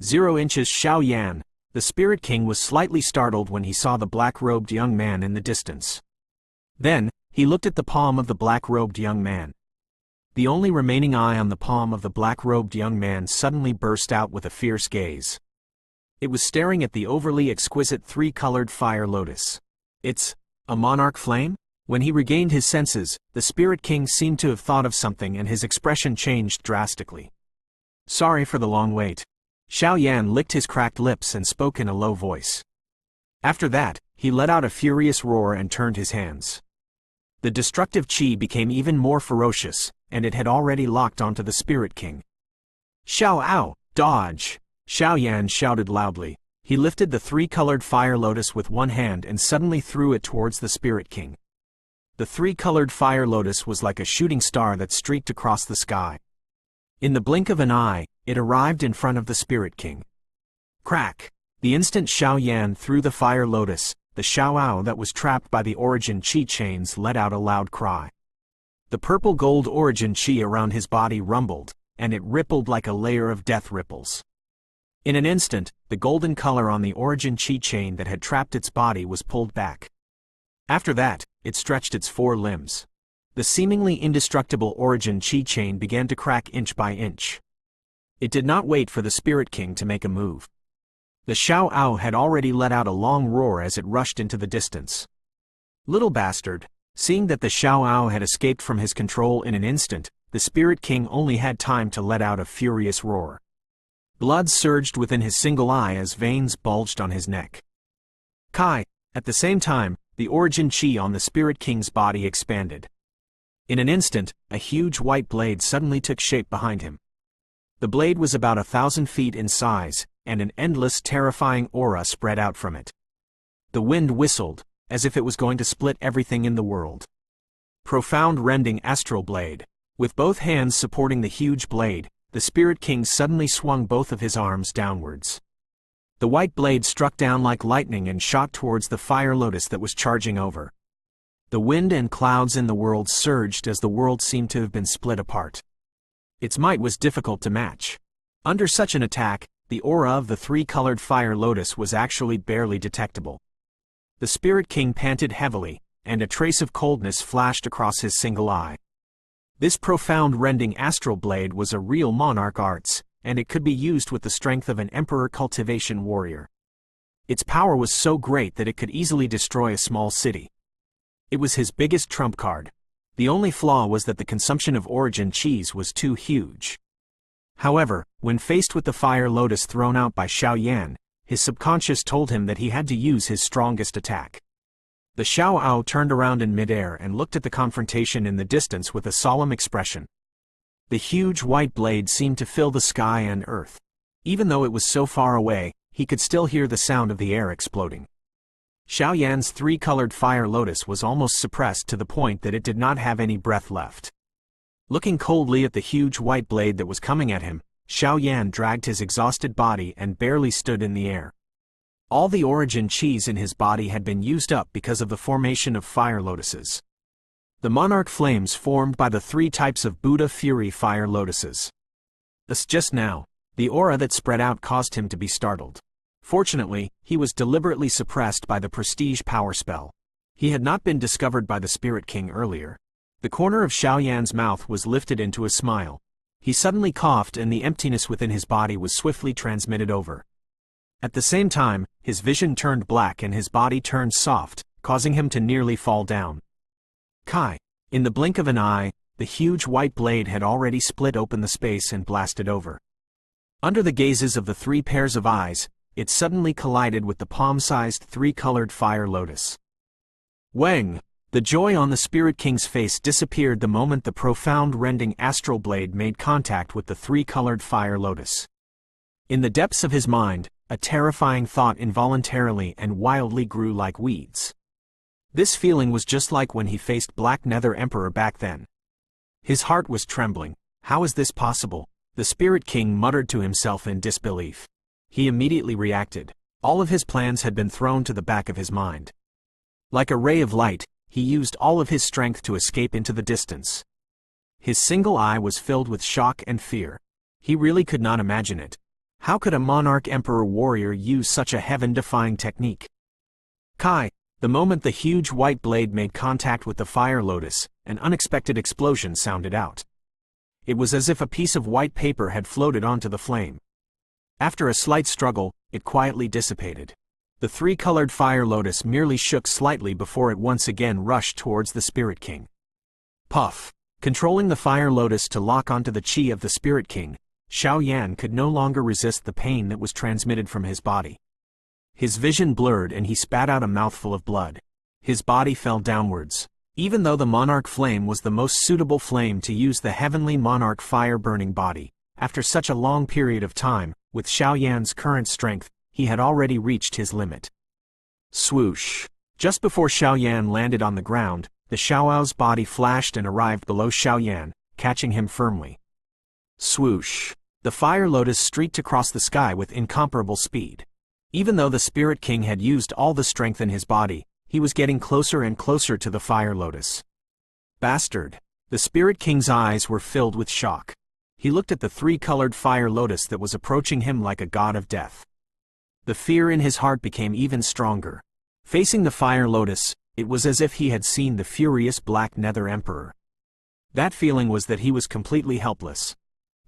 0 inches Xiao Yan. The Spirit King was slightly startled when he saw the black-robed young man in the distance. Then, he looked at the palm of the black-robed young man. The only remaining eye on the palm of the black-robed young man suddenly burst out with a fierce gaze. It was staring at the overly exquisite three-colored fire lotus. It's a monarch flame? When he regained his senses, the Spirit King seemed to have thought of something and his expression changed drastically. Sorry for the long wait. Xiao Yan licked his cracked lips and spoke in a low voice. After that, he let out a furious roar and turned his hands. The destructive chi became even more ferocious, and it had already locked onto the Spirit King. Xiao Ao, dodge! Xiao Yan shouted loudly. He lifted the three-colored fire lotus with one hand and suddenly threw it towards the Spirit King. The three-colored fire lotus was like a shooting star that streaked across the sky. In the blink of an eye, it arrived in front of the Spirit King. Crack! The instant Xiao Yan threw the fire lotus, the Xiao Ao that was trapped by the origin chi chains let out a loud cry. The purple-gold origin chi around his body rumbled, and it rippled like a layer of death ripples. In an instant, the golden color on the origin chi chain that had trapped its body was pulled back. After that, it stretched its four limbs. The seemingly indestructible origin chi chain began to crack inch by inch. It did not wait for the Spirit King to make a move. The Xiao Ao had already let out a long roar as it rushed into the distance. Little bastard! Seeing that the Xiao Ao had escaped from his control in an instant, the Spirit King only had time to let out a furious roar. Blood surged within his single eye as veins bulged on his neck. Kai! At the same time, the origin chi on the Spirit King's body expanded. In an instant, a huge white blade suddenly took shape behind him. The blade was about 1,000 feet in size, and an endless, terrifying aura spread out from it. The wind whistled, as if it was going to split everything in the world. Profound rending astral blade. With both hands supporting the huge blade, the Spirit King suddenly swung both of his arms downwards. The white blade struck down like lightning and shot towards the fire lotus that was charging over. The wind and clouds in the world surged as the world seemed to have been split apart. Its might was difficult to match. Under such an attack, the aura of the three-colored fire lotus was actually barely detectable. The Spirit King panted heavily, and a trace of coldness flashed across his single eye. This profound rending astral blade was a real monarch arts, and it could be used with the strength of an emperor cultivation warrior. Its power was so great that it could easily destroy a small city. It was his biggest trump card. The only flaw was that the consumption of origin cheese was too huge. However, when faced with the fire lotus thrown out by Xiao Yan, his subconscious told him that he had to use his strongest attack. The Xiao Ao turned around in midair and looked at the confrontation in the distance with a solemn expression. The huge white blade seemed to fill the sky and earth. Even though it was so far away, he could still hear the sound of the air exploding. Xiao Yan's three-colored fire lotus was almost suppressed to the point that it did not have any breath left. Looking coldly at the huge white blade that was coming at him, Xiao Yan dragged his exhausted body and barely stood in the air. All the origin chis in his body had been used up because of the formation of fire lotuses. The monarch flames formed by the three types of Buddha Fury fire lotuses. Thus just now, the aura that spread out caused him to be startled. Fortunately, he was deliberately suppressed by the prestige power spell. He had not been discovered by the Spirit King earlier. The corner of Xiao Yan's mouth was lifted into a smile. He suddenly coughed and the emptiness within his body was swiftly transmitted over. At the same time, his vision turned black and his body turned soft, causing him to nearly fall down. Kai! In the blink of an eye, the huge white blade had already split open the space and blasted over. Under the gazes of the three pairs of eyes, it suddenly collided with the palm-sized three-colored fire lotus. Wang! The joy on the Spirit King's face disappeared the moment the profound rending astral blade made contact with the three-colored fire lotus. In the depths of his mind, a terrifying thought involuntarily and wildly grew like weeds. This feeling was just like when he faced Black Nether Emperor back then. His heart was trembling. How is this possible? The Spirit King muttered to himself in disbelief. He immediately reacted. All of his plans had been thrown to the back of his mind. Like a ray of light, he used all of his strength to escape into the distance. His single eye was filled with shock and fear. He really could not imagine it. How could a monarch emperor warrior use such a heaven-defying technique? Kai, the moment the huge white blade made contact with the fire lotus, an unexpected explosion sounded out. It was as if a piece of white paper had floated onto the flame. After a slight struggle, it quietly dissipated. The three-colored fire lotus merely shook slightly before it once again rushed towards the Spirit King. Puff! Controlling the fire lotus to lock onto the chi of the Spirit King, Xiao Yan could no longer resist the pain that was transmitted from his body. His vision blurred and he spat out a mouthful of blood. His body fell downwards. Even though the monarch flame was the most suitable flame to use the heavenly monarch fire-burning body, after such a long period of time, with Xiao Yan's current strength, he had already reached his limit. Swoosh! Just before Xiao Yan landed on the ground, the Xiaoao's body flashed and arrived below Xiao Yan, catching him firmly. Swoosh! The fire lotus streaked across the sky with incomparable speed. Even though the Spirit King had used all the strength in his body, he was getting closer and closer to the fire lotus. Bastard! The Spirit King's eyes were filled with shock. He looked at the three-colored fire lotus that was approaching him like a god of death. The fear in his heart became even stronger. Facing the fire lotus, it was as if he had seen the furious Black Nether Emperor. That feeling was that he was completely helpless.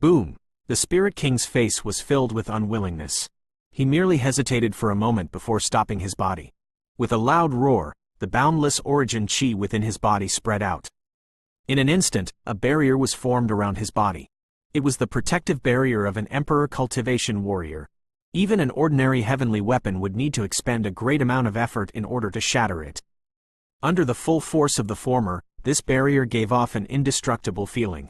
Boom! The Spirit King's face was filled with unwillingness. He merely hesitated for a moment before stopping his body. With a loud roar, the boundless origin chi within his body spread out. In an instant, a barrier was formed around his body. It was the protective barrier of an emperor cultivation warrior. Even an ordinary heavenly weapon would need to expend a great amount of effort in order to shatter it. Under the full force of the former, this barrier gave off an indestructible feeling.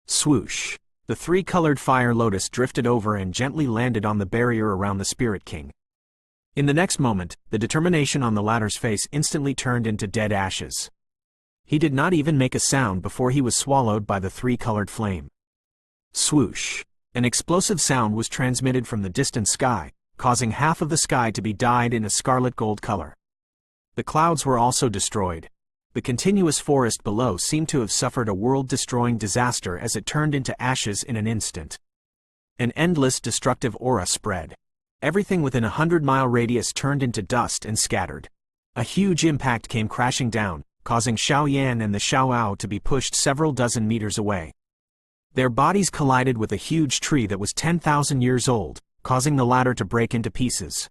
Swoosh! The three-colored fire lotus drifted over and gently landed on the barrier around the Spirit King. In the next moment, the determination on the latter's face instantly turned into dead ashes. He did not even make a sound before he was swallowed by the three-colored flame. Swoosh! An explosive sound was transmitted from the distant sky, causing half of the sky to be dyed in a scarlet gold color. The clouds were also destroyed. The continuous forest below seemed to have suffered a world-destroying disaster as it turned into ashes in an instant. An endless destructive aura spread. Everything within a 100-mile radius turned into dust and scattered. A huge impact came crashing down, causing Xiao Yan and the Xiaoao to be pushed several dozen meters away. Their bodies collided with a huge tree that was 10,000 years old, causing the latter to break into pieces.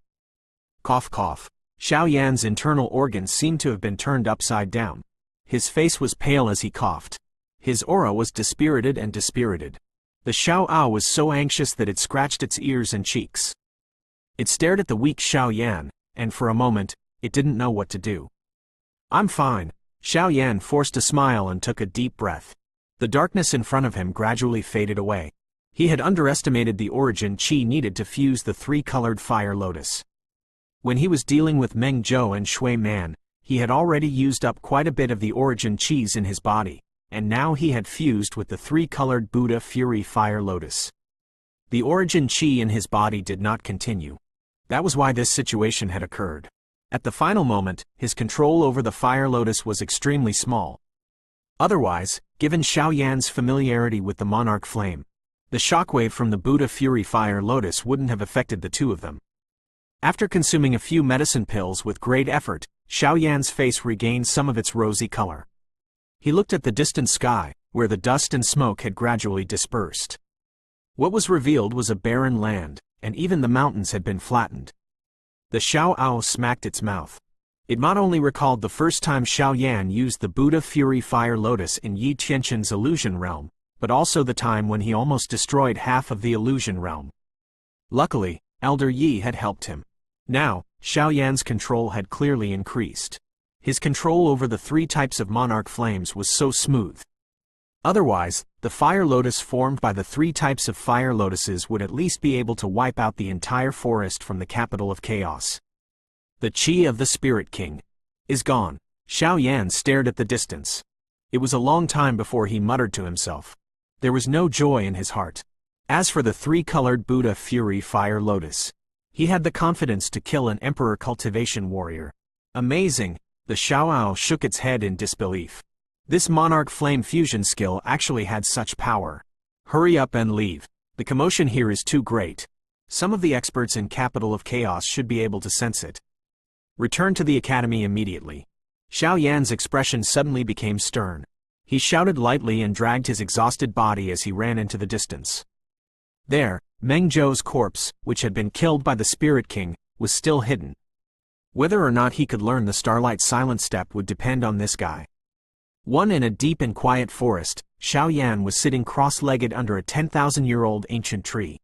Cough cough. Xiao Yan's internal organs seemed to have been turned upside down. His face was pale as he coughed. His aura was dispirited and dispirited. The Xiaoao was so anxious that it scratched its ears and cheeks. It stared at the weak Xiao Yan, and for a moment, it didn't know what to do. I'm fine. Xiao Yan forced a smile and took a deep breath. The darkness in front of him gradually faded away. He had underestimated the origin chi needed to fuse the three-colored fire lotus. When he was dealing with Meng Zhou and Shui Man, he had already used up quite a bit of the origin chis in his body, and now he had fused with the three-colored Buddha Fury Fire Lotus. The origin chi in his body did not continue. That was why this situation had occurred. At the final moment, his control over the Fire Lotus was extremely small. Otherwise, given Xiao Yan's familiarity with the Monarch Flame, the shockwave from the Buddha Fury Fire Lotus wouldn't have affected the two of them. After consuming a few medicine pills with great effort, Xiao Yan's face regained some of its rosy color. He looked at the distant sky, where the dust and smoke had gradually dispersed. What was revealed was a barren land, and even the mountains had been flattened. The Xiaoao smacked its mouth. It not only recalled the first time Xiao Yan used the Buddha Fury Fire Lotus in Yi Tianqin's illusion realm, but also the time when he almost destroyed half of the illusion realm. Luckily, Elder Yi had helped him. Now, Xiao Yan's control had clearly increased. His control over the three types of monarch flames was so smooth. Otherwise, the fire lotus formed by the three types of fire lotuses would at least be able to wipe out the entire forest from the capital of chaos. The chi of the Spirit King is gone. Xiao Yan stared at the distance. It was a long time before he muttered to himself. There was no joy in his heart. As for the three-colored Buddha Fury Fire Lotus, he had the confidence to kill an emperor cultivation warrior. Amazing! The Xiaoao shook its head in disbelief. This monarch flame fusion skill actually had such power. Hurry up and leave. The commotion here is too great. Some of the experts in Capital of Chaos should be able to sense it. Return to the academy immediately. Xiao Yan's expression suddenly became stern. He shouted lightly and dragged his exhausted body as he ran into the distance. There, Meng Zhou's corpse, which had been killed by the Spirit King, was still hidden. Whether or not he could learn the Starlight Silent Step would depend on this guy. One in a deep and quiet forest, Xiao Yan was sitting cross-legged under a 10,000-year-old ancient tree.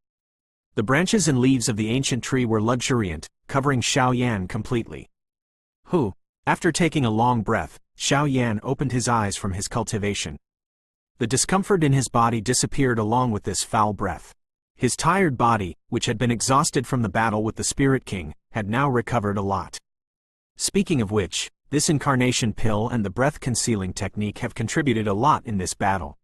The branches and leaves of the ancient tree were luxuriant, covering Xiao Yan completely. After taking a long breath, Xiao Yan opened his eyes from his cultivation. The discomfort in his body disappeared along with this foul breath. His tired body, which had been exhausted from the battle with the Spirit King, had now recovered a lot. Speaking of which, this incarnation pill and the breath-concealing technique have contributed a lot in this battle.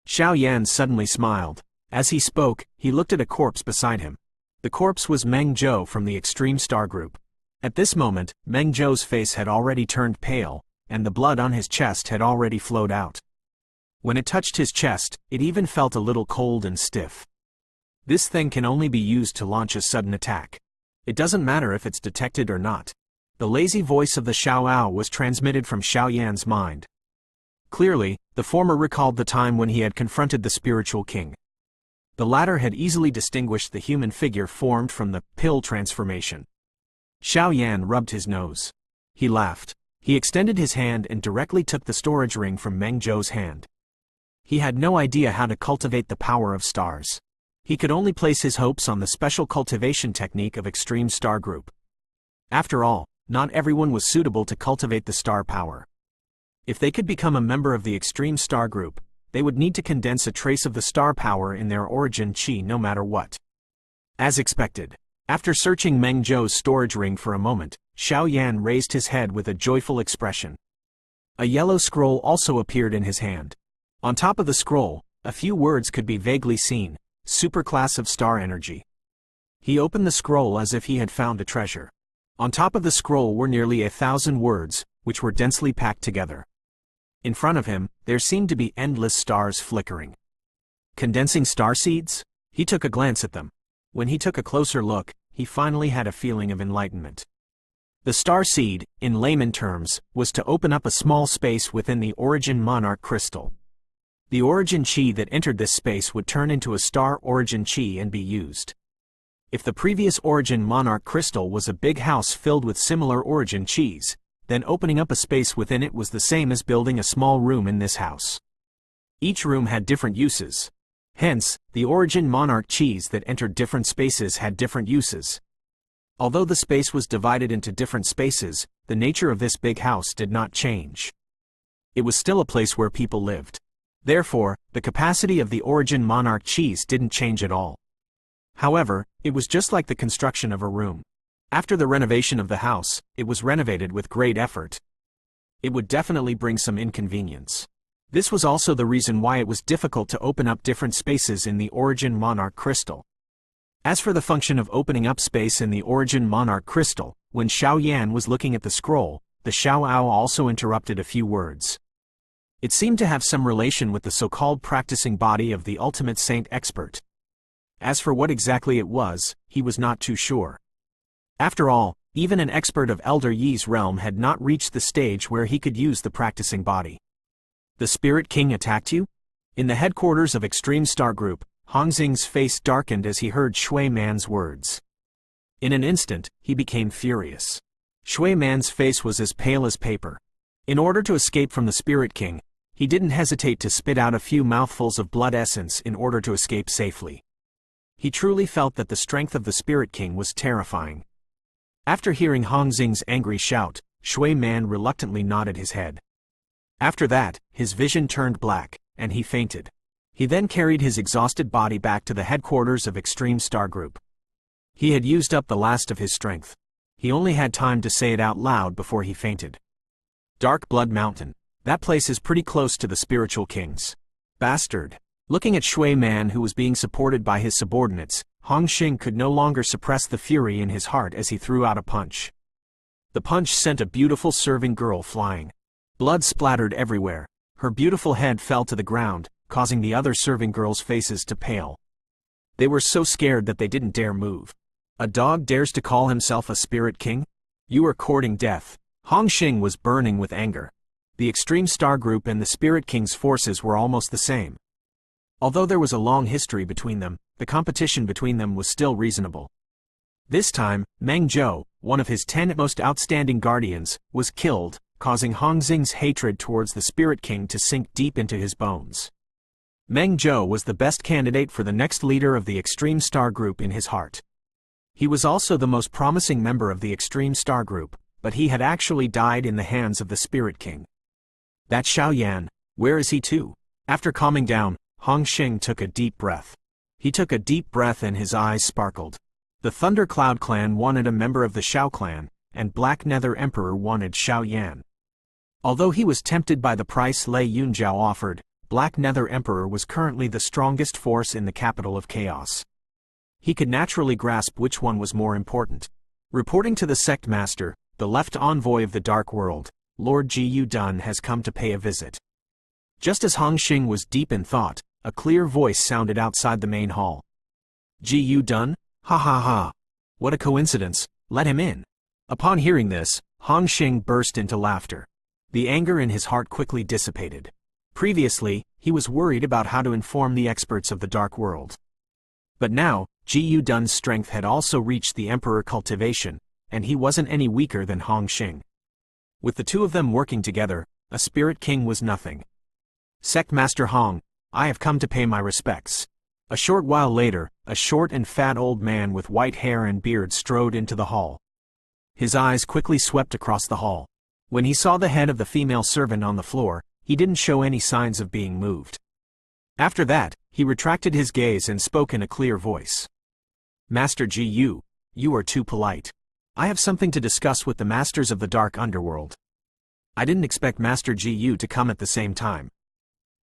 Xiao Yan suddenly smiled. As he spoke, he looked at a corpse beside him. The corpse was Meng Zhou from the Extreme Star Group. At this moment, Meng Zhou's face had already turned pale, and the blood on his chest had already flowed out. When it touched his chest, it even felt a little cold and stiff. This thing can only be used to launch a sudden attack. It doesn't matter if it's detected or not. The lazy voice of the Xiaoao was transmitted from Xiao Yan's mind. Clearly, the former recalled the time when he had confronted the spiritual king. The latter had easily distinguished the human figure formed from the pill transformation. Xiao Yan rubbed his nose. He laughed. He extended his hand and directly took the storage ring from Meng Zhou's hand. He had no idea how to cultivate the power of stars. He could only place his hopes on the special cultivation technique of Extreme Star Group. After all, not everyone was suitable to cultivate the star power. If they could become a member of the Extreme Star Group, they would need to condense a trace of the star power in their origin chi no matter what. As expected, after searching Meng Zhou's storage ring for a moment, Xiao Yan raised his head with a joyful expression. A yellow scroll also appeared in his hand. On top of the scroll, a few words could be vaguely seen: Superclass of Star Energy. He opened the scroll as if he had found a treasure. On top of the scroll were nearly 1,000 words, which were densely packed together. In front of him, there seemed to be endless stars flickering. Condensing star seeds? He took a glance at them. When he took a closer look, he finally had a feeling of enlightenment. The star seed, in layman terms, was to open up a small space within the Origin Monarch crystal. The origin chi that entered this space would turn into a star origin chi and be used. If the previous Origin Monarch crystal was a big house filled with similar origin chis, then opening up a space within it was the same as building a small room in this house. Each room had different uses. Hence, the Origin Monarch chis that entered different spaces had different uses. Although the space was divided into different spaces, the nature of this big house did not change. It was still a place where people lived. Therefore, the capacity of the Origin Monarch chis didn't change at all. However, it was just like the construction of a room. After the renovation of the house, it was renovated with great effort. It would definitely bring some inconvenience. This was also the reason why it was difficult to open up different spaces in the Origin Monarch crystal. As for the function of opening up space in the Origin Monarch crystal, when Xiao Yan was looking at the scroll, the Xiaoao also interrupted a few words. It seemed to have some relation with the so-called practicing body of the ultimate saint expert. As for what exactly it was, he was not too sure. After all, even an expert of Elder Yi's realm had not reached the stage where he could use the practicing body. The Spirit King attacked you? In the headquarters of Extreme Star Group, Hongxing's face darkened as he heard Shui Man's words. In an instant, he became furious. Shui Man's face was as pale as paper. In order to escape from the Spirit King, he didn't hesitate to spit out a few mouthfuls of blood essence in order to escape safely. He truly felt that the strength of the Spirit King was terrifying. After hearing Hongxing's angry shout, Shui Man reluctantly nodded his head. After that, his vision turned black, and he fainted. He then carried his exhausted body back to the headquarters of Extreme Star Group. He had used up the last of his strength. He only had time to say it out loud before he fainted. Dark Blood Mountain. That place is pretty close to the Spiritual Kings. Bastard. Looking at Shui Man, who was being supported by his subordinates, Hongxing could no longer suppress the fury in his heart as he threw out a punch. The punch sent a beautiful serving girl flying. Blood splattered everywhere. Her beautiful head fell to the ground, causing the other serving girls' faces to pale. They were so scared that they didn't dare move. A dog dares to call himself a spirit king? You are courting death. Hong Xing was burning with anger. The Extreme Star Group and the Spirit King's forces were almost the same. Although there was a long history between them, the competition between them was still reasonable. This time, Meng Zhou, one of his 10 most outstanding guardians, was killed, causing Hong Xing's hatred towards the Spirit King to sink deep into his bones. Meng Zhou was the best candidate for the next leader of the Extreme Star Group in his heart. He was also the most promising member of the Extreme Star Group, but he had actually died in the hands of the Spirit King. That Xiao Yan, where is he too? After calming down, Hong Xing took a deep breath. He took a deep breath and his eyes sparkled. The Thundercloud clan wanted a member of the Xiao clan, and Black Nether Emperor wanted Xiao Yan. Although he was tempted by the price Lei Yunjiao offered, Black Nether Emperor was currently the strongest force in the capital of chaos. He could naturally grasp which one was more important. Reporting to the Sect Master, the left envoy of the Dark World, Lord Ji Dun has come to pay a visit. Just as Hong Xing was deep in thought, a clear voice sounded outside the main hall. Ji Dun? Ha ha ha. What a coincidence, let him in. Upon hearing this, Hong Xing burst into laughter. The anger in his heart quickly dissipated. Previously, he was worried about how to inform the experts of the Dark World. But now, Ji Dun's strength had also reached the Emperor cultivation, and he wasn't any weaker than Hong Xing. With the two of them working together, a Spirit King was nothing. Sect Master Hong, I have come to pay my respects. A short while later, a short and fat old man with white hair and beard strode into the hall. His eyes quickly swept across the hall. When he saw the head of the female servant on the floor, he didn't show any signs of being moved. After that, he retracted his gaze and spoke in a clear voice. Master Ji Yu, you are too polite. I have something to discuss with the masters of the Dark Underworld. I didn't expect Master Ji Yu to come at the same time.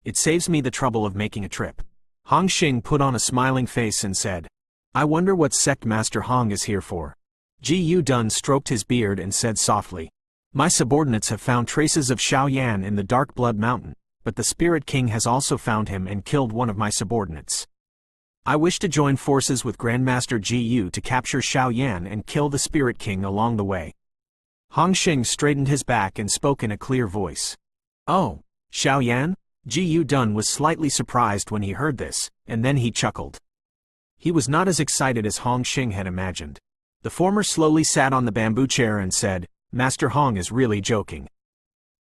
It saves me the trouble of making a trip. Hong Xing put on a smiling face and said, I wonder what Sect Master Hong is here for. Ji Dun stroked his beard and said softly, My subordinates have found traces of Xiao Yan in the Dark Blood Mountain, but the Spirit King has also found him and killed one of my subordinates. I wish to join forces with Grandmaster Ji Yu to capture Xiao Yan and kill the Spirit King along the way. Hong Xing straightened his back and spoke in a clear voice. Oh, Xiao Yan? Ji Dun was slightly surprised when he heard this, and then he chuckled. He was not as excited as Hong Xing had imagined. The former slowly sat on the bamboo chair and said, Master Hong is really joking.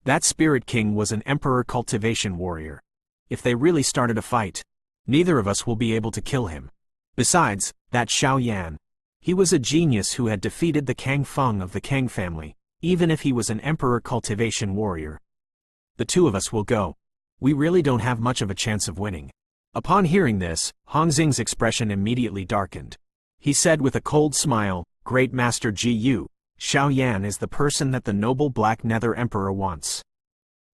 That Spirit King was an Emperor cultivation warrior. If they really started a fight, neither of us will be able to kill him. Besides, that Xiao Yan. He was a genius who had defeated the Kang Feng of the Kang family, even if he was an Emperor cultivation warrior. The two of us will go. We really don't have much of a chance of winning. Upon hearing this, Hong Xing's expression immediately darkened. He said with a cold smile, Great Master Ji Yu, Xiao Yan is the person that the noble Black Nether Emperor wants.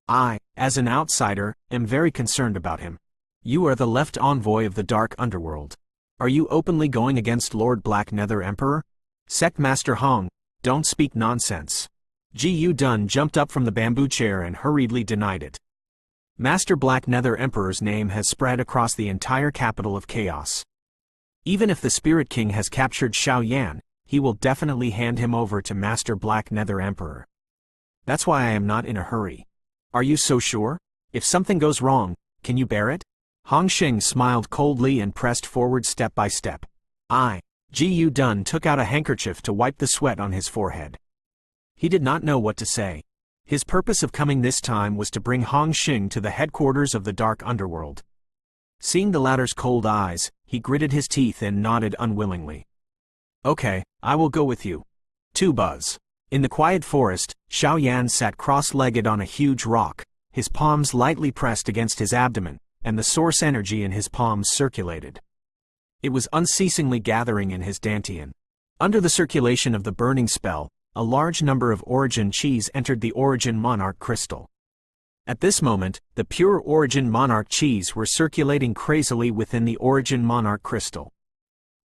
I, as an outsider, am very concerned about him. You are the left envoy of the Dark Underworld. Are you openly going against Lord Black Nether Emperor? Sect Master Hong, don't speak nonsense. Ji Dun jumped up from the bamboo chair and hurriedly denied it. Master Black Nether Emperor's name has spread across the entire capital of chaos. Even if the Spirit King has captured Xiao Yan, he will definitely hand him over to Master Black Nether Emperor. That's why I am not in a hurry. Are you so sure? If something goes wrong, can you bear it? Hong Xing smiled coldly and pressed forward step by step. Ji Dun took out a handkerchief to wipe the sweat on his forehead. He did not know what to say. His purpose of coming this time was to bring Hong Xing to the headquarters of the Dark Underworld. Seeing the latter's cold eyes, he gritted his teeth and nodded unwillingly. Okay, I will go with you. 2 Buzz. In the quiet forest, Xiao Yan sat cross-legged on a huge rock, his palms lightly pressed against his abdomen, and the source energy in his palms circulated. It was unceasingly gathering in his dantian. Under the circulation of the burning spell, a large number of Origin Chis entered the Origin Monarch crystal. At this moment, the pure Origin Monarch Chis were circulating crazily within the Origin Monarch crystal.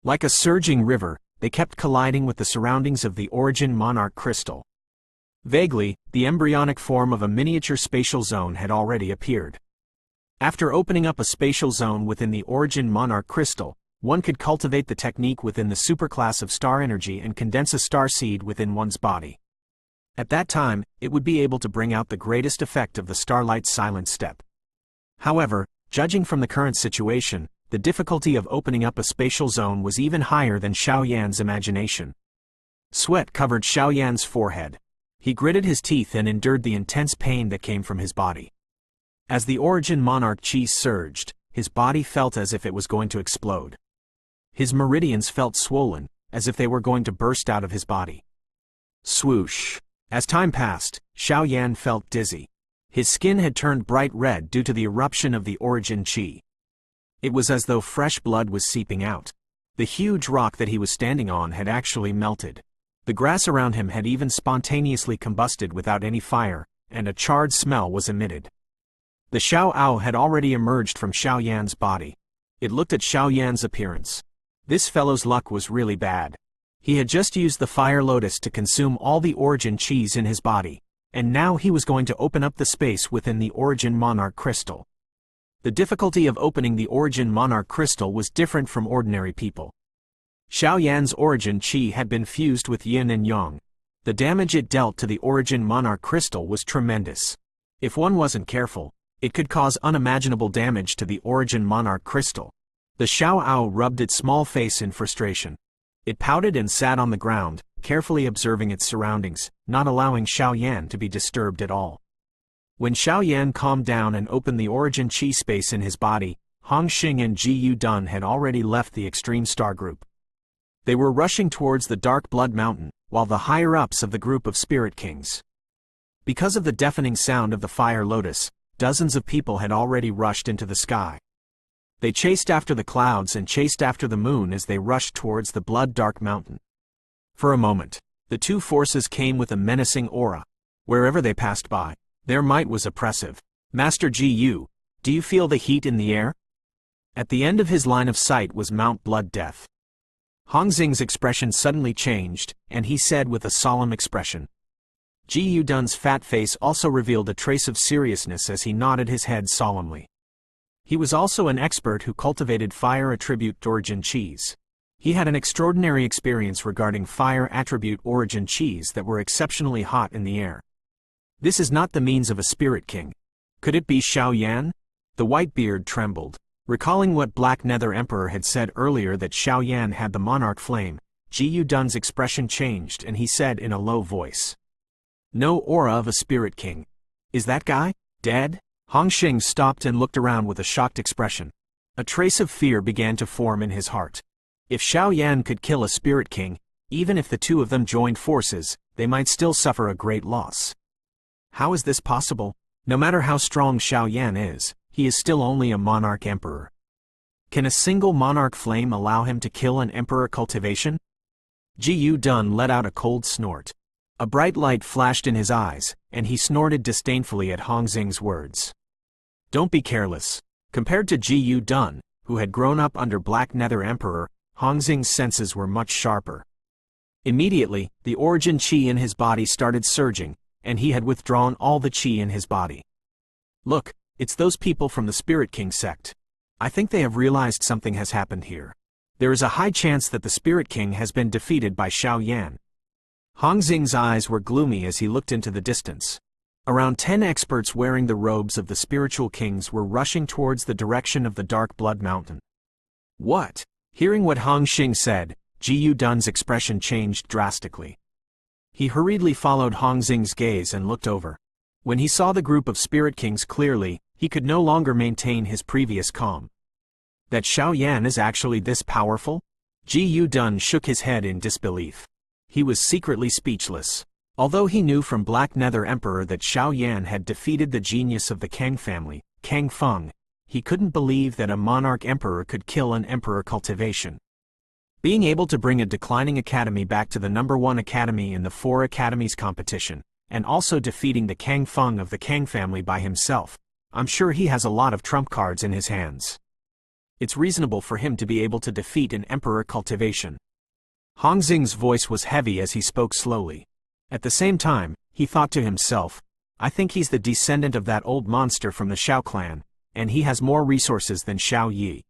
Like a surging river, they kept colliding with the surroundings of the Origin Monarch crystal. Vaguely, the embryonic form of a miniature spatial zone had already appeared. After opening up a spatial zone within the Origin Monarch crystal, one could cultivate the technique within the superclass of star energy and condense a star seed within one's body. At that time, it would be able to bring out the greatest effect of the Starlight's silent step. However, judging from the current situation, the difficulty of opening up a spatial zone was even higher than Xiao Yan's imagination. Sweat covered Xiao Yan's forehead. He gritted his teeth and endured the intense pain that came from his body. As the Origin Monarch Chi surged, his body felt as if it was going to explode. His meridians felt swollen, as if they were going to burst out of his body. Swoosh! As time passed, Xiao Yan felt dizzy. His skin had turned bright red due to the eruption of the Origin Chi. It was as though fresh blood was seeping out. The huge rock that he was standing on had actually melted. The grass around him had even spontaneously combusted without any fire, and a charred smell was emitted. The Xiao Ao had already emerged from Xiao Yan's body. It looked at Xiao Yan's appearance. This fellow's luck was really bad. He had just used the Fire Lotus to consume all the Origin Chis in his body, and now he was going to open up the space within the Origin Monarch Crystal. The difficulty of opening the Origin Monarch Crystal was different from ordinary people. Xiao Yan's Origin Chi had been fused with Yin and Yang. The damage it dealt to the Origin Monarch Crystal was tremendous. If one wasn't careful, it could cause unimaginable damage to the Origin Monarch Crystal. The Xiao Ao rubbed its small face in frustration. It pouted and sat on the ground, carefully observing its surroundings, not allowing Xiao Yan to be disturbed at all. When Xiao Yan calmed down and opened the Origin Chi space in his body, Hong Xing and Ji Yu Dun had already left the Extreme Star Group. They were rushing towards the Dark Blood Mountain, while the higher-ups of the group of Spirit Kings. Because of the deafening sound of the Fire Lotus, dozens of people had already rushed into the sky. They chased after the clouds and chased after the moon as they rushed towards the Blood-Dark Mountain. For a moment, the two forces came with a menacing aura. Wherever they passed by, their might was oppressive. Master Ji Yu, do you feel the heat in the air? At the end of his line of sight was Mount Blood Death. Hong Xing's expression suddenly changed, and he said with a solemn expression. Ji Yu Dun's fat face also revealed a trace of seriousness as he nodded his head solemnly. He was also an expert who cultivated fire attribute Origin Chis. He had an extraordinary experience regarding fire attribute Origin Chis that were exceptionally hot in the air. This is not the means of a Spirit King. Could it be Xiao Yan? The white beard trembled. Recalling what Black Nether Emperor had said earlier that Xiao Yan had the monarch flame, Ji Yu Dun's expression changed and he said in a low voice. No aura of a Spirit King. Is that guy dead? Hong Xing stopped and looked around with a shocked expression. A trace of fear began to form in his heart. If Xiao Yan could kill a Spirit King, even if the two of them joined forces, they might still suffer a great loss. How is this possible? No matter how strong Xiao Yan is, he is still only a monarch emperor. Can a single monarch flame allow him to kill an emperor cultivation? Ji Yu Dun let out a cold snort. A bright light flashed in his eyes, and he snorted disdainfully at Hong Xing's words. Don't be careless. Compared to Ji Yu Dun, who had grown up under Black Nether Emperor, Hong Xing's senses were much sharper. Immediately, the Origin Chi in his body started surging, and he had withdrawn all the Chi in his body. Look, it's those people from the Spirit King sect. I think they have realized something has happened here. There is a high chance that the Spirit King has been defeated by Xiao Yan. Hong Xing's eyes were gloomy as he looked into the distance. Around 10 experts wearing the robes of the spiritual kings were rushing towards the direction of the Dark Blood Mountain. What? Hearing what Hong Xing said, Ji Yu Dun's expression changed drastically. He hurriedly followed Hong Xing's gaze and looked over. When he saw the group of Spirit Kings clearly, he could no longer maintain his previous calm. That Xiao Yan is actually this powerful? Ji Yu Dun shook his head in disbelief. He was secretly speechless. Although he knew from Black Nether Emperor that Xiao Yan had defeated the genius of the Kang family, Kang Feng, he couldn't believe that a monarch emperor could kill an emperor cultivation. Being able to bring a declining academy back to the #1 academy in the 4 academies competition, and also defeating the Kang Feng of the Kang family by himself, I'm sure he has a lot of trump cards in his hands. It's reasonable for him to be able to defeat an emperor cultivation. Hong Xing's voice was heavy as he spoke slowly. At the same time, he thought to himself, I think he's the descendant of that old monster from the Xiao clan, and he has more resources than Xiao Yi.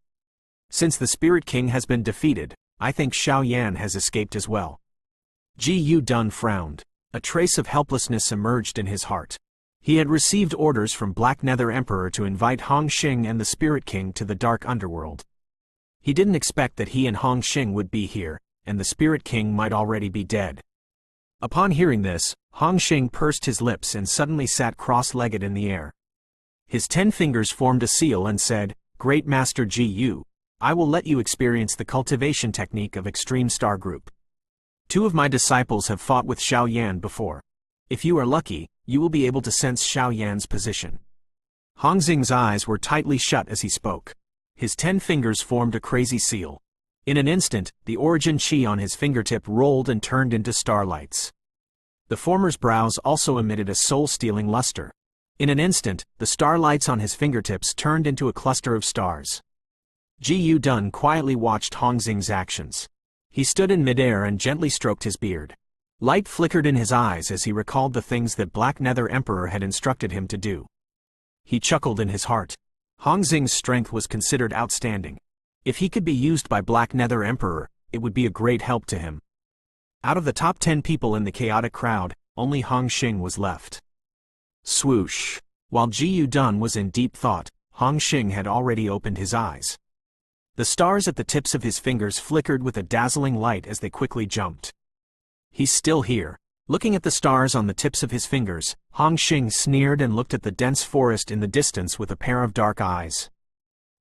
Since the Spirit King has been defeated, I think Xiao Yan has escaped as well. Ji Dun frowned. A trace of helplessness emerged in his heart. He had received orders from Black Nether Emperor to invite Hong Xing and the Spirit King to the Dark Underworld. He didn't expect that he and Hong Xing would be here, and the Spirit King might already be dead. Upon hearing this, Hong Xing pursed his lips and suddenly sat cross-legged in the air. His 10 fingers formed a seal and said, "Great Master Ji, I will let you experience the cultivation technique of Extreme Star Group. 2 of my disciples have fought with Xiao Yan before. If you are lucky, you will be able to sense Xiao Yan's position." Hong Xing's eyes were tightly shut as he spoke. His 10 fingers formed a crazy seal. In an instant, the origin chi on his fingertip rolled and turned into starlights. The former's brows also emitted a soul-stealing luster. In an instant, the starlights on his fingertips turned into a cluster of stars. Ji Dun quietly watched Hong Xing's actions. He stood in midair and gently stroked his beard. Light flickered in his eyes as he recalled the things that Black Nether Emperor had instructed him to do. He chuckled in his heart. Hong Xing's strength was considered outstanding. If he could be used by Black Nether Emperor, it would be a great help to him. Out of the top 10 people in the chaotic crowd, only Hong Xing was left. Swoosh! While Ji Dun was in deep thought, Hong Xing had already opened his eyes. The stars at the tips of his fingers flickered with a dazzling light as they quickly jumped. "He's still here." Looking at the stars on the tips of his fingers, Hong Xing sneered and looked at the dense forest in the distance with a pair of dark eyes.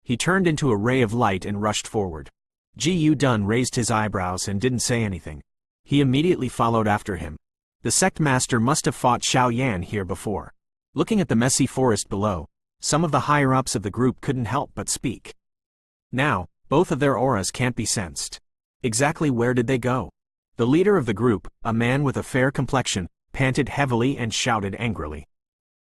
He turned into a ray of light and rushed forward. Ji Dun raised his eyebrows and didn't say anything. He immediately followed after him. The sect master must have fought Xiao Yan here before. Looking at the messy forest below, some of the higher-ups of the group couldn't help but speak. Now, both of their auras can't be sensed. Exactly where did they go? The leader of the group, a man with a fair complexion, panted heavily and shouted angrily.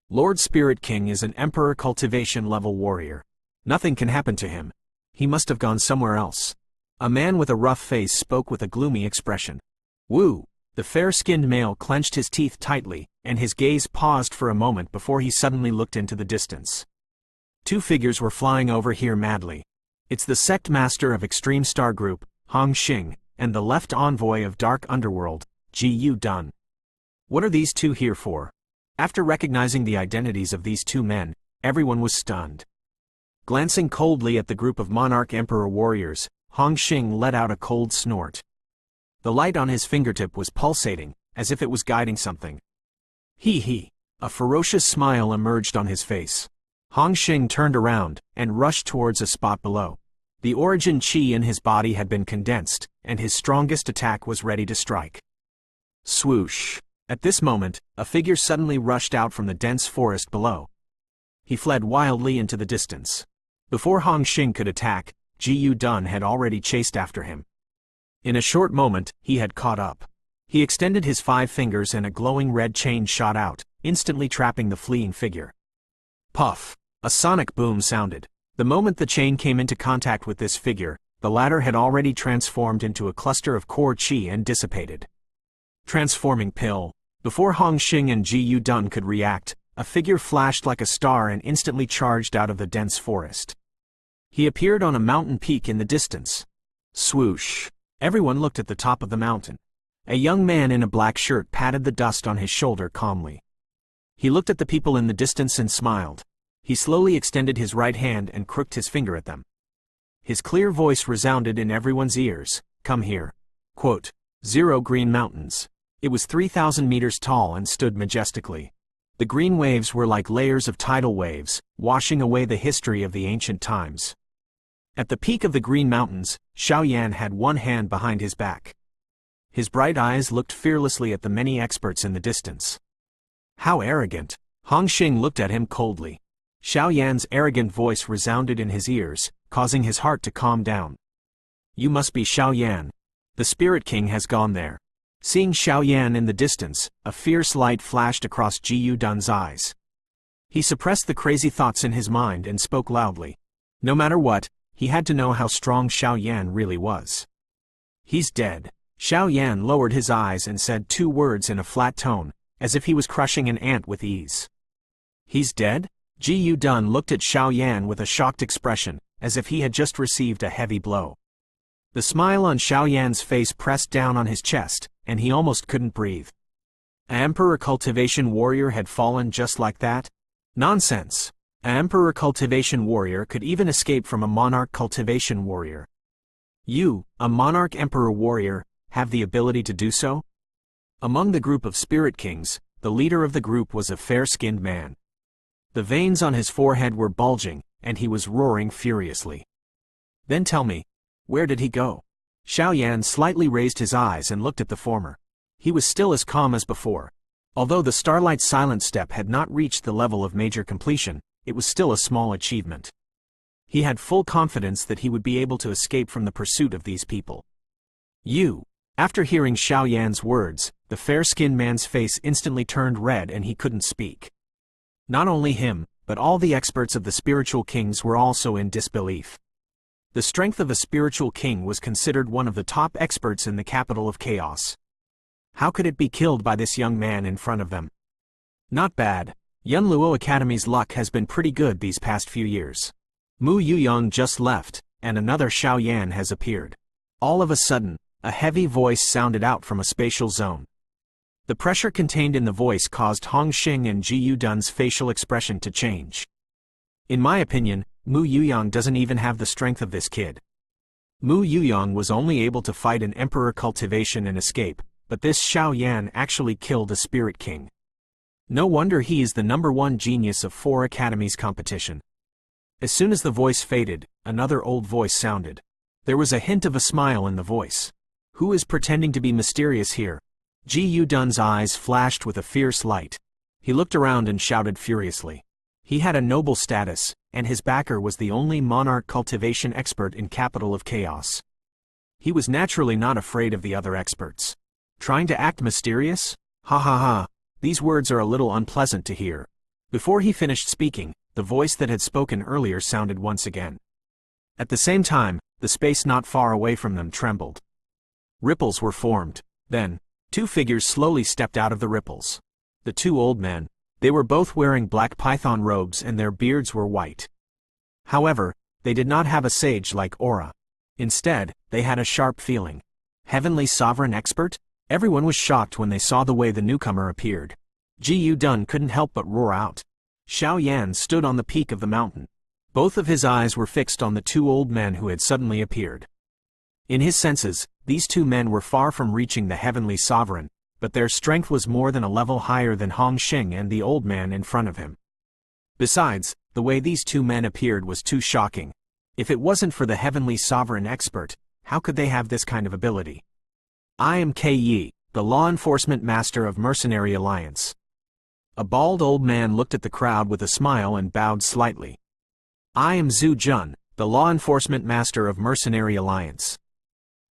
"Lord Spirit King is an Emperor cultivation level warrior. Nothing can happen to him. He must have gone somewhere else." A man with a rough face spoke with a gloomy expression. "Woo!" The fair-skinned male clenched his teeth tightly, and his gaze paused for a moment before he suddenly looked into the distance. 2 figures were flying over here madly. It's the sect master of Extreme Star Group, Hong Xing, and the left envoy of Dark Underworld, Ji Dun. What are these 2 here for? After recognizing the identities of these 2 men, everyone was stunned. Glancing coldly at the group of Monarch Emperor warriors, Hong Xing let out a cold snort. The light on his fingertip was pulsating, as if it was guiding something. He. A ferocious smile emerged on his face. Hong Xing turned around, and rushed towards a spot below. The origin chi in his body had been condensed, and his strongest attack was ready to strike. Swoosh! At this moment, a figure suddenly rushed out from the dense forest below. He fled wildly into the distance. Before Hong Xing could attack, Ji Dun had already chased after him. In a short moment, he had caught up. He extended his 5 fingers and a glowing red chain shot out, instantly trapping the fleeing figure. Puff! A sonic boom sounded. The moment the chain came into contact with this figure, the latter had already transformed into a cluster of core chi and dissipated. Transforming pill. Before Hong Xing and Ji Dun could react, a figure flashed like a star and instantly charged out of the dense forest. He appeared on a mountain peak in the distance. Swoosh! Everyone looked at the top of the mountain. A young man in a black shirt patted the dust on his shoulder calmly. He looked at the people in the distance and smiled. He slowly extended his right hand and crooked his finger at them. His clear voice resounded in everyone's ears. "Come here." Quote, 0 Green Mountains. It was 3,000 meters tall and stood majestically. The green waves were like layers of tidal waves, washing away the history of the ancient times. At the peak of the Green Mountains, Xiao Yan had one hand behind his back. His bright eyes looked fearlessly at the many experts in the distance. How arrogant! Hong Xing looked at him coldly. Xiao Yan's arrogant voice resounded in his ears, causing his heart to calm down. "You must be Xiao Yan. The Spirit King has gone there." Seeing Xiao Yan in the distance, a fierce light flashed across Ji Dun's eyes. He suppressed the crazy thoughts in his mind and spoke loudly. No matter what, he had to know how strong Xiao Yan really was. "He's dead." Xiao Yan lowered his eyes and said 2 words in a flat tone, as if he was crushing an ant with ease. "He's dead?" Ji Dun looked at Xiao Yan with a shocked expression, as if he had just received a heavy blow. The smile on Xiao Yan's face pressed down on his chest, and he almost couldn't breathe. An Emperor Cultivation Warrior had fallen just like that? Nonsense! An Emperor Cultivation Warrior could even escape from a Monarch Cultivation Warrior. You, a Monarch Emperor Warrior, have the ability to do so? Among the group of Spirit Kings, the leader of the group was a fair-skinned man. The veins on his forehead were bulging, and he was roaring furiously. Then tell me, where did he go? Xiao Yan slightly raised his eyes and looked at the former. He was still as calm as before. Although the Starlight Silent Step had not reached the level of major completion, it was still a small achievement. He had full confidence that he would be able to escape from the pursuit of these people. You. After hearing Xiao Yan's words, the fair-skinned man's face instantly turned red and he couldn't speak. Not only him, but all the experts of the spiritual kings were also in disbelief. The strength of a spiritual king was considered one of the top experts in the capital of chaos. How could it be killed by this young man in front of them? Not bad. Yunluo Academy's luck has been pretty good these past few years. Mu Yuyong just left, and another Xiao Yan has appeared. All of a sudden, a heavy voice sounded out from a spatial zone. The pressure contained in the voice caused Hong Xing and Ji Dun's facial expression to change. In my opinion, Mu Yuyong doesn't even have the strength of this kid. Mu Yuyong was only able to fight an Emperor Cultivation and escape, but this Xiao Yan actually killed a Spirit King. No wonder he is the #1 genius of 4 academies competition. As soon as the voice faded, another old voice sounded. There was a hint of a smile in the voice. Who is pretending to be mysterious here? Ji Dun's eyes flashed with a fierce light. He looked around and shouted furiously. He had a noble status, and his backer was the only monarch cultivation expert in Capital of Chaos. He was naturally not afraid of the other experts. Trying to act mysterious? Ha ha ha, these words are a little unpleasant to hear. Before he finished speaking, the voice that had spoken earlier sounded once again. At the same time, the space not far away from them trembled. Ripples were formed. Then, 2 figures slowly stepped out of the ripples. The 2 old men. They were both wearing black python robes and their beards were white. However, they did not have a sage-like aura. Instead, they had a sharp feeling. Heavenly Sovereign Expert? Everyone was shocked when they saw the way the newcomer appeared. Ji Dun couldn't help but roar out. Xiao Yan stood on the peak of the mountain. Both of his eyes were fixed on the 2 old men who had suddenly appeared. In his senses, these 2 men were far from reaching the Heavenly Sovereign, but their strength was more than a level higher than Hong Xing and the old man in front of him. Besides, the way these 2 men appeared was too shocking. If it wasn't for the Heavenly Sovereign Expert, how could they have this kind of ability? I am Yi, the Law Enforcement Master of Mercenary Alliance. A bald old man looked at the crowd with a smile and bowed slightly. I am Zhu Jun, the Law Enforcement Master of Mercenary Alliance.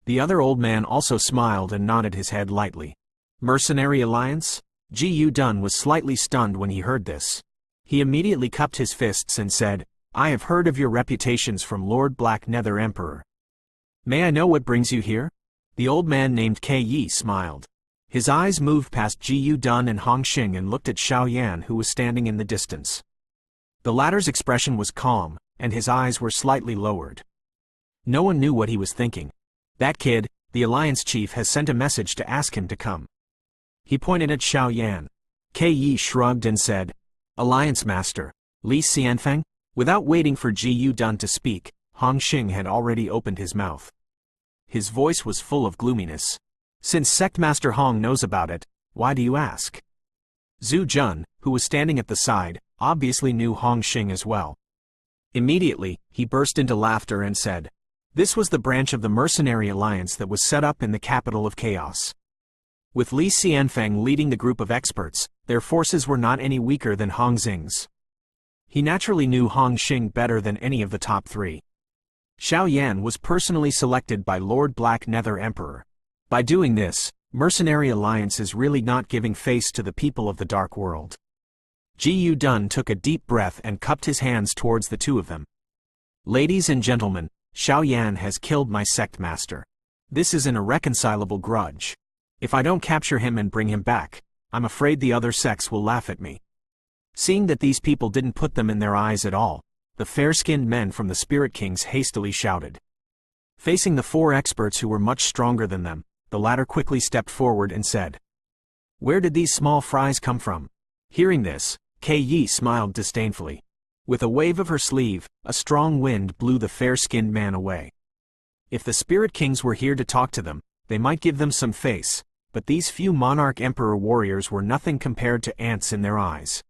The other old man also smiled and nodded his head lightly. Mercenary Alliance? Ji Dun was slightly stunned when he heard this. He immediately cupped his fists and said, I have heard of your reputations from Lord Black Nether Emperor. May I know what brings you here? The old man named Yi smiled. His eyes moved past Ji Dun and Hong Xing and looked at Xiao Yan who was standing in the distance. The latter's expression was calm, and his eyes were slightly lowered. No one knew what he was thinking. That kid, the Alliance Chief, has sent a message to ask him to come. He pointed at Xiao Yan. Yi shrugged and said, Alliance Master, Li Xianfeng? Without waiting for Ji Dun to speak, Hong Xing had already opened his mouth. His voice was full of gloominess. Since Sect Master Hong knows about it, why do you ask? Zhu Jun, who was standing at the side, obviously knew Hong Xing as well. Immediately, he burst into laughter and said, This was the branch of the Mercenary Alliance that was set up in the Capital of Chaos. With Li Xianfeng leading the group of experts, their forces were not any weaker than Hong Xing's. He naturally knew Hong Xing better than any of the top 3. Xiao Yan was personally selected by Lord Black Nether Emperor. By doing this, Mercenary Alliance is really not giving face to the people of the Dark World. Ji Dun took a deep breath and cupped his hands towards the 2 of them. Ladies and gentlemen, Xiao Yan has killed my sect master. This is an irreconcilable grudge. If I don't capture him and bring him back, I'm afraid the other sects will laugh at me. Seeing that these people didn't put them in their eyes at all, the fair-skinned men from the Spirit Kings hastily shouted. Facing the 4 experts who were much stronger than them, the latter quickly stepped forward and said, "Where did these small fries come from?" Hearing this, Yi smiled disdainfully. With a wave of her sleeve, a strong wind blew the fair-skinned man away. If the Spirit Kings were here to talk to them, they might give them some face, but these few Monarch Emperor warriors were nothing compared to ants in their eyes.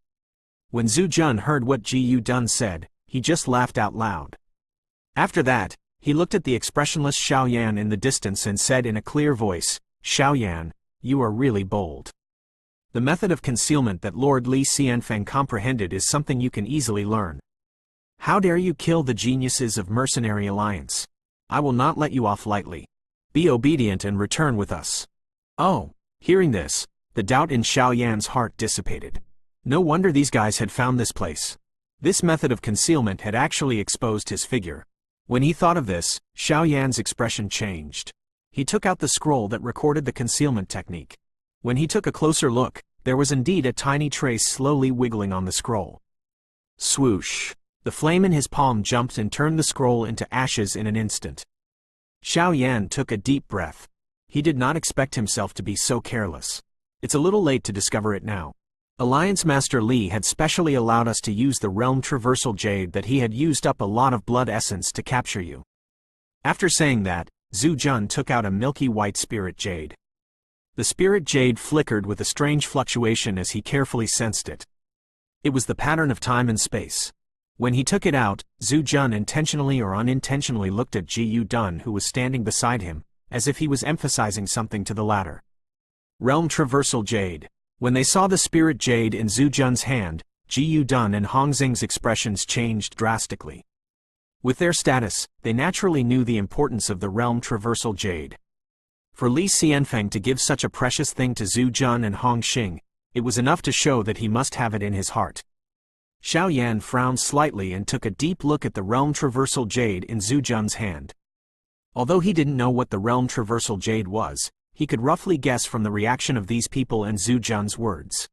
When Zhu Jun heard what Ji Dun said, he just laughed out loud. After that, he looked at the expressionless Xiao Yan in the distance and said in a clear voice, "Xiao Yan, you are really bold." The method of concealment that Lord Li Xianfeng comprehended is something you can easily learn. How dare you kill the geniuses of Mercenary Alliance? I will not let you off lightly. Be obedient and return with us. Oh, hearing this, the doubt in Xiao Yan's heart dissipated. No wonder these guys had found this place. This method of concealment had actually exposed his figure. When he thought of this, Xiao Yan's expression changed. He took out the scroll that recorded the concealment technique. When he took a closer look, there was indeed a tiny trace slowly wiggling on the scroll. Swoosh! The flame in his palm jumped and turned the scroll into ashes in an instant. Xiao Yan took a deep breath. He did not expect himself to be so careless. It's a little late to discover it now. Alliance Master Li had specially allowed us to use the realm Traversal Jade that he had used up a lot of blood essence to capture you. After saying that, Zhu Jun took out a milky white spirit jade. The spirit jade flickered with a strange fluctuation as he carefully sensed it. It was the pattern of time and space. When he took it out, Zhu Jun intentionally or unintentionally looked at Ji Dun, who was standing beside him, as if he was emphasizing something to the latter. Realm Traversal Jade. When they saw the spirit jade in Zhu Jun's hand, Ji Dun and Hong Xing's expressions changed drastically. With their status, they naturally knew the importance of the realm Traversal Jade. For Li Xianfeng to give such a precious thing to Zhu Jun and Hong Xing, it was enough to show that he must have it in his heart. Xiao Yan frowned slightly and took a deep look at the realm Traversal Jade in Zhu Jun's hand. Although he didn't know what the realm Traversal Jade was, he could roughly guess from the reaction of these people and Zhu Jun's words.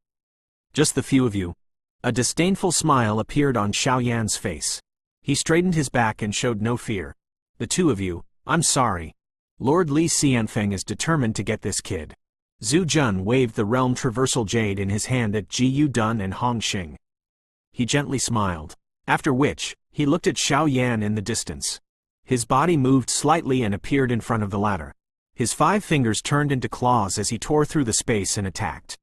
"Just the few of you." A disdainful smile appeared on Xiao Yan's face. He straightened his back and showed no fear. "The 2 of you, I'm sorry. Lord Li Xianfeng is determined to get this kid." Zhu Jun waved the realm Traversal Jade in his hand at Ji Dun and Hong Xing. He gently smiled. After which, he looked at Xiao Yan in the distance. His body moved slightly and appeared in front of the latter. His 5 fingers turned into claws as he tore through the space and attacked.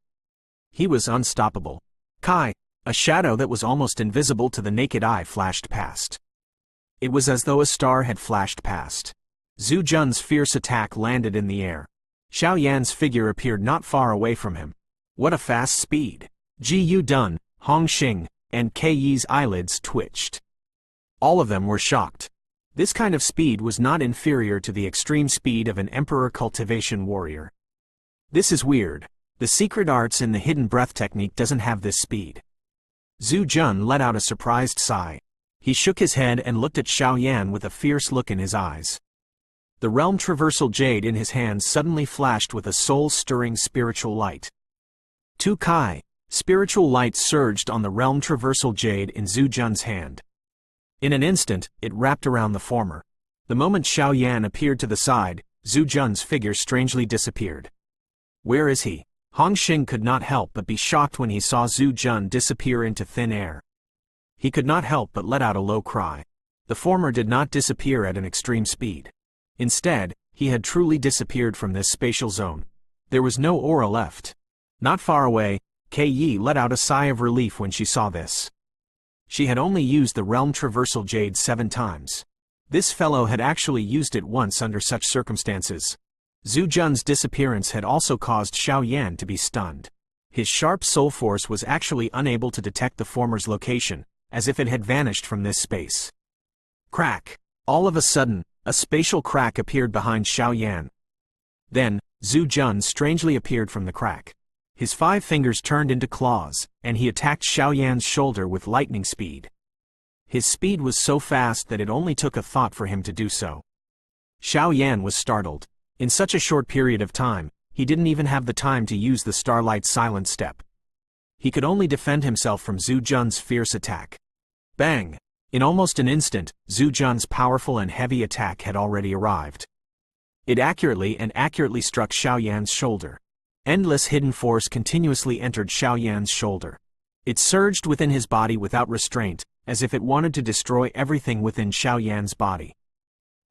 He was unstoppable. Kai, a shadow that was almost invisible to the naked eye flashed past. It was as though a star had flashed past. Zhu Jun's fierce attack landed in the air. Xiao Yan's figure appeared not far away from him. What a fast speed! Ji Dun, Hong Xing, and Yi's eyelids twitched. All of them were shocked. This kind of speed was not inferior to the extreme speed of an Emperor cultivation warrior. This is weird. The secret arts in the hidden breath technique doesn't have this speed. Zhu Jun let out a surprised sigh. He shook his head and looked at Xiao Yan with a fierce look in his eyes. The realm Traversal Jade in his hands suddenly flashed with a soul-stirring spiritual light. Tu Kai, spiritual light surged on the realm Traversal Jade in Zhu Jun's hand. In an instant, it wrapped around the former. The moment Xiao Yan appeared to the side, Zhu Jun's figure strangely disappeared. Where is he? Hong Xing could not help but be shocked when he saw Zhu Jun disappear into thin air. He could not help but let out a low cry. The former did not disappear at an extreme speed. Instead, he had truly disappeared from this spatial zone. There was no aura left. Not far away, Yi let out a sigh of relief when she saw this. She had only used the realm Traversal Jade 7 times. This fellow had actually used it once under such circumstances. Zhu Jun's disappearance had also caused Xiao Yan to be stunned. His sharp soul force was actually unable to detect the former's location, as if it had vanished from this space. Crack! All of a sudden, a spatial crack appeared behind Xiao Yan. Then, Zhu Jun strangely appeared from the crack. His 5 fingers turned into claws, and he attacked Xiao Yan's shoulder with lightning speed. His speed was so fast that it only took a thought for him to do so. Xiao Yan was startled. In such a short period of time, he didn't even have the time to use the Starlight Silent step. He could only defend himself from Zhu Jun's fierce attack. Bang! In almost an instant, Zhu Jun's powerful and heavy attack had already arrived. It accurately struck Xiao Yan's shoulder. Endless hidden force continuously entered Xiao Yan's shoulder. It surged within his body without restraint, as if it wanted to destroy everything within Xiao Yan's body.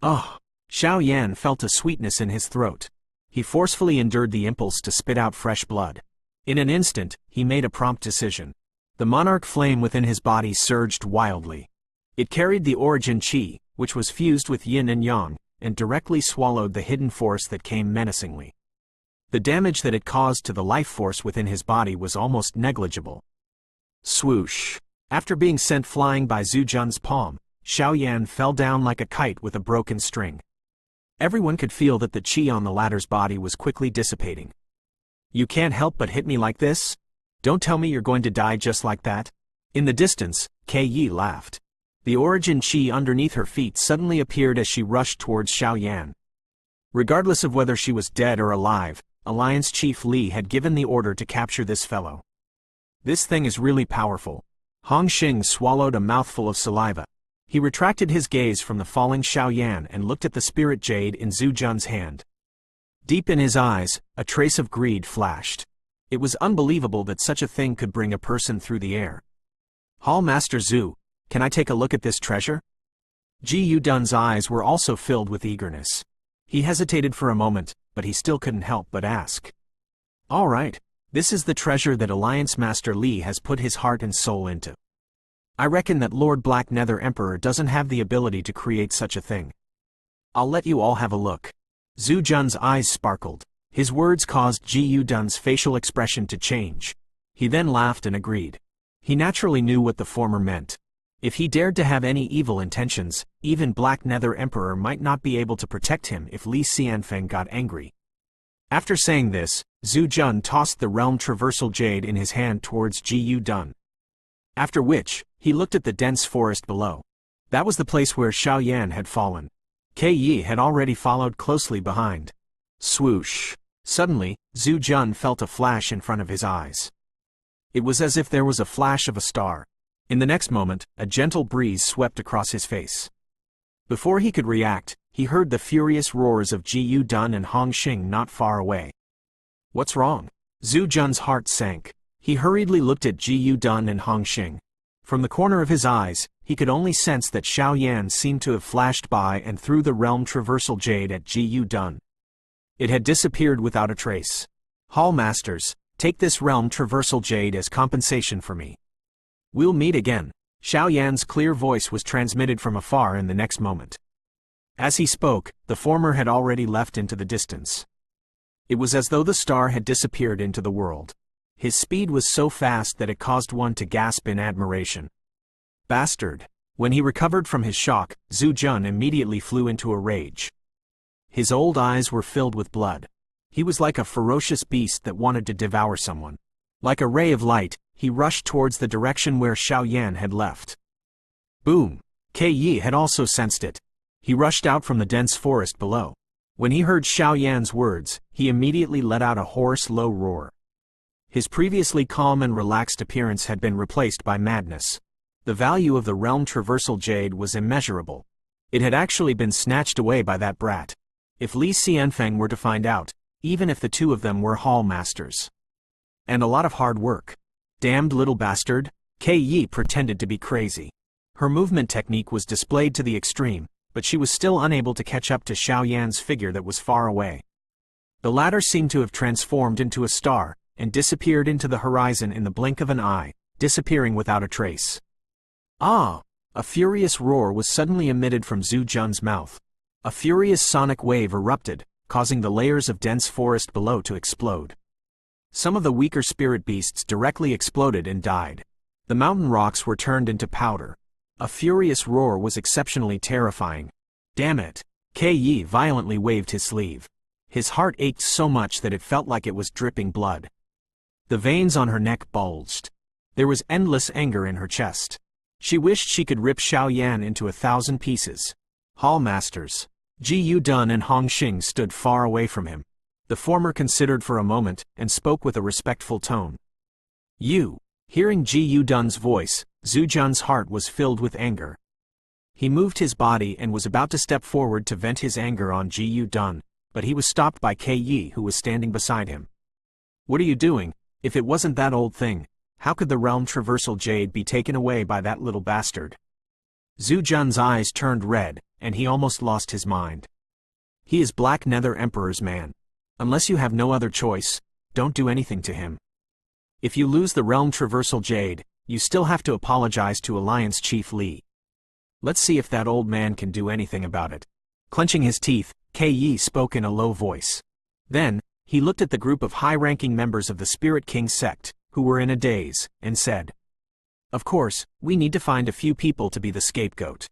Ugh! Xiao Yan felt a sweetness in his throat. He forcefully endured the impulse to spit out fresh blood. In an instant, he made a prompt decision. The monarch flame within his body surged wildly. It carried the origin qi, which was fused with yin and yang, and directly swallowed the hidden force that came menacingly. The damage that it caused to the life force within his body was almost negligible. Swoosh! After being sent flying by Zhu Jun's palm, Xiao Yan fell down like a kite with a broken string. Everyone could feel that the qi on the latter's body was quickly dissipating. You can't help but hit me like this? Don't tell me you're going to die just like that? In the distance, Yi laughed. The origin qi underneath her feet suddenly appeared as she rushed towards Xiao Yan. Regardless of whether she was dead or alive, Alliance Chief Li had given the order to capture this fellow. This thing is really powerful. Hong Xing swallowed a mouthful of saliva. He retracted his gaze from the falling Xiao Yan and looked at the spirit jade in Zhu Jun's hand. Deep in his eyes, a trace of greed flashed. It was unbelievable that such a thing could bring a person through the air. Hall Master Zhu, can I take a look at this treasure? Ji Yudun's eyes were also filled with eagerness. He hesitated for a moment, but he still couldn't help but ask. All right, this is the treasure that Alliance Master Li has put his heart and soul into. I reckon that Lord Black Nether Emperor doesn't have the ability to create such a thing. I'll let you all have a look. Zhu Jun's eyes sparkled. His words caused Ji Yudun's facial expression to change. He then laughed and agreed. He naturally knew what the former meant. If he dared to have any evil intentions, even Black Nether Emperor might not be able to protect him if Li Xianfeng got angry. After saying this, Zhu Jun tossed the realm traversal jade in his hand towards Ji Yudun. After which, he looked at the dense forest below. That was the place where Xiao Yan had fallen. Yi had already followed closely behind. Swoosh! Suddenly, Zhu Jun felt a flash in front of his eyes. It was as if there was a flash of a star. In the next moment, a gentle breeze swept across his face. Before he could react, he heard the furious roars of Ji Yudun and Hong Xing not far away. What's wrong? Zhu Jun's heart sank. He hurriedly looked at Ji Yudun and Hong Xing. From the corner of his eyes, he could only sense that Xiao Yan seemed to have flashed by and threw the realm traversal jade at Ji Yudun. It had disappeared without a trace. Hall Masters, take this realm traversal jade as compensation for me. We'll meet again. Xiao Yan's clear voice was transmitted from afar in the next moment. As he spoke, the former had already left into the distance. It was as though the star had disappeared into the world. His speed was so fast that it caused one to gasp in admiration. Bastard! When he recovered from his shock, Zhu Jun immediately flew into a rage. His old eyes were filled with blood. He was like a ferocious beast that wanted to devour someone. Like a ray of light, he rushed towards the direction where Xiao Yan had left. Boom! Yi had also sensed it. He rushed out from the dense forest below. When he heard Xiao Yan's words, he immediately let out a hoarse, low roar. His previously calm and relaxed appearance had been replaced by madness. The value of the realm traversal jade was immeasurable. It had actually been snatched away by that brat. If Li Xianfeng were to find out, even if the two of them were hall masters. And a lot of hard work. Damned little bastard, Yi pretended to be crazy. Her movement technique was displayed to the extreme, but she was still unable to catch up to Xiao Yan's figure that was far away. The latter seemed to have transformed into a star, and disappeared into the horizon in the blink of an eye, disappearing without a trace. Ah! A furious roar was suddenly emitted from Zhu Jun's mouth. A furious sonic wave erupted, causing the layers of dense forest below to explode. Some of the weaker spirit beasts directly exploded and died. The mountain rocks were turned into powder. A furious roar was exceptionally terrifying. Damn it! Yi violently waved his sleeve. His heart ached so much that it felt like it was dripping blood. The veins on her neck bulged. There was endless anger in her chest. She wished she could rip Xiao Yan into 1,000 pieces. Hall Masters. Ji Yudun and Hong Xing stood far away from him. The former considered for a moment, and spoke with a respectful tone. You. Hearing Ji Dun's voice, Zhu Jun's heart was filled with anger. He moved his body and was about to step forward to vent his anger on Ji Dun, but he was stopped by Yi, who was standing beside him. What are you doing? If it wasn't that old thing, how could the realm Traversal Jade be taken away by that little bastard? Zhu Jun's eyes turned red, and he almost lost his mind. He is Black Nether Emperor's man. Unless you have no other choice, don't do anything to him. If you lose the realm Traversal Jade, you still have to apologize to Alliance Chief Li. Let's see if that old man can do anything about it. Clenching his teeth, Yi spoke in a low voice. Then, he looked at the group of high-ranking members of the Spirit King sect, who were in a daze, and said, "Of course, we need to find a few people to be the scapegoat.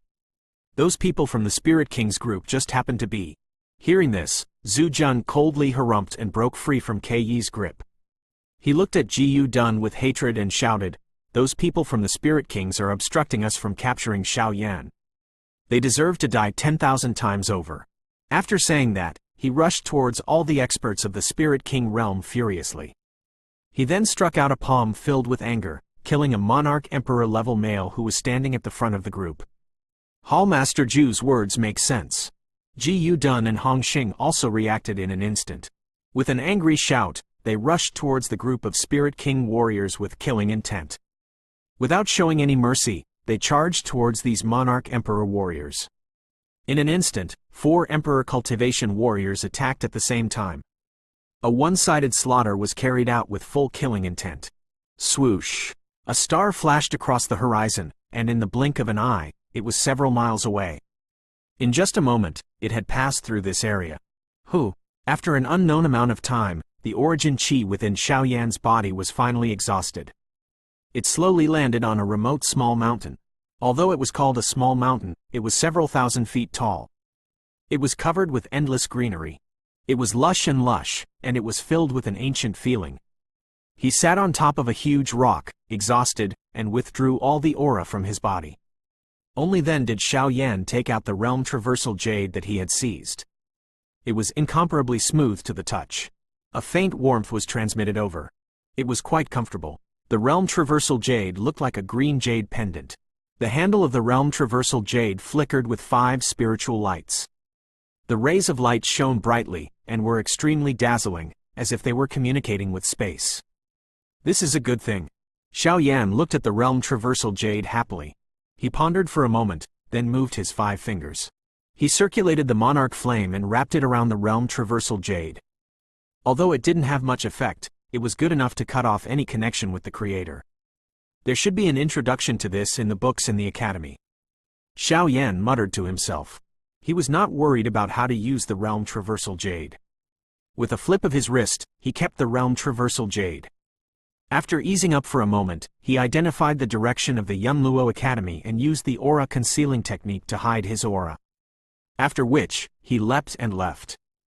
Those people from the Spirit King's group just happened to be." Hearing this, Zhu Jun coldly harumphed and broke free from Yi's grip. He looked at Ji Dun with hatred and shouted, "Those people from the Spirit Kings are obstructing us from capturing Xiaoyan. They deserve to die 10,000 times over." After saying that, he rushed towards all the experts of the Spirit King realm furiously. He then struck out a palm filled with anger, killing a Monarch Emperor-level male who was standing at the front of the group. Hallmaster Ju's words make sense. Ji Dun and Hong Xing also reacted in an instant. With an angry shout, they rushed towards the group of Spirit King warriors with killing intent. Without showing any mercy, they charged towards these Monarch Emperor warriors. In an instant, 4 Emperor Cultivation warriors attacked at the same time. A one-sided slaughter was carried out with full killing intent. Swoosh! A star flashed across the horizon, and in the blink of an eye, it was several miles away. In just a moment, it had passed through this area. After an unknown amount of time, the origin chi within Xiaoyan's body was finally exhausted. It slowly landed on a remote small mountain. Although it was called a small mountain, it was several thousand feet tall. It was covered with endless greenery. It was lush, and it was filled with an ancient feeling. He sat on top of a huge rock, exhausted, and withdrew all the aura from his body. Only then did Xiaoyan take out the realm Traversal Jade that he had seized. It was incomparably smooth to the touch. A faint warmth was transmitted over. It was quite comfortable. The realm Traversal Jade looked like a green jade pendant. The handle of the realm Traversal Jade flickered with 5 spiritual lights. The rays of light shone brightly, and were extremely dazzling, as if they were communicating with space. This is a good thing. Xiaoyan looked at the realm Traversal Jade happily. He pondered for a moment, then moved his 5 fingers. He circulated the monarch flame and wrapped it around the realm Traversal Jade. Although it didn't have much effect, it was good enough to cut off any connection with the creator. There should be an introduction to this in the books in the academy. Xiaoyan muttered to himself. He was not worried about how to use the realm Traversal Jade. With a flip of his wrist, he kept the realm Traversal Jade. After easing up for a moment, he identified the direction of the Yunluo Academy and used the aura concealing technique to hide his aura. After which, he leapt and left.